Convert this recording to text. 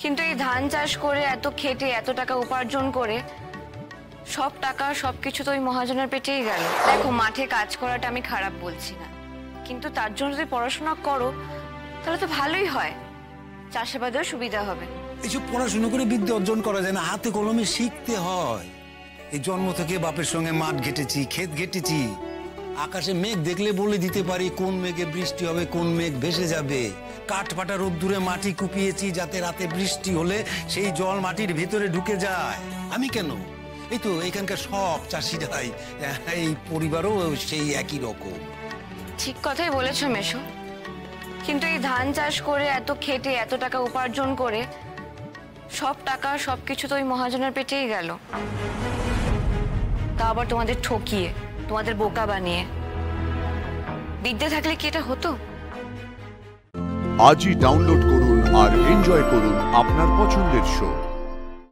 কিন্তু এই ধান চাষ করে এত খেটে এত টাকা উপার্জন করে সব টাকা সবকিছু তো ওই মহাজনের পেটেই গেল। দেখো, মাঠে কাজ করাটা আমি খারাপ বলছি না, কিন্তু তার জন্য যদি পড়াশোনা করো তাহলে তো ভালোই হয়, চাষাবাদেও সুবিধা হবে। এইসব পড়াশোনা করে বিদ্যা অর্জন করা যায় না, হাতে কলমে শিখতে হয়। এই জন্ম থেকে বাপের সঙ্গে মাঠ ঘেটেছি, ক্ষেত ঘেটেছি। আকাশে মেঘ দেখলে বলে দিতে পারি কোন মেঘে বৃষ্টি হবে, কোন মেঘ ভেসে যাবে। কাঠ ফাটা রোদ্দুরে মাটি কুপিয়েছি যাতে রাতে বৃষ্টি হলে সেই জল মাটির ভেতরে ঢুকে যায়। আমি কেন, এই তো এখানকার সব চাষিরাই, এই পরিবারও সেই একই রকম। ঠিক কথাই বলেছো মেশো, কিন্তু এই ধান চাষ করে এত খেটে এত টাকা উপার্জন করে সব টাকা সবকিছু তো ওই মহাজনের পেটেই গেল, তা আবার তোমাদের ঠকিয়ে, তোমাদের বোকা বানিয়ে। বিদ্যা থাকলে কি এটা হতো? আজই ডাউনলোড করুন আর এনজয় করুন আপনার পছন্দের শো।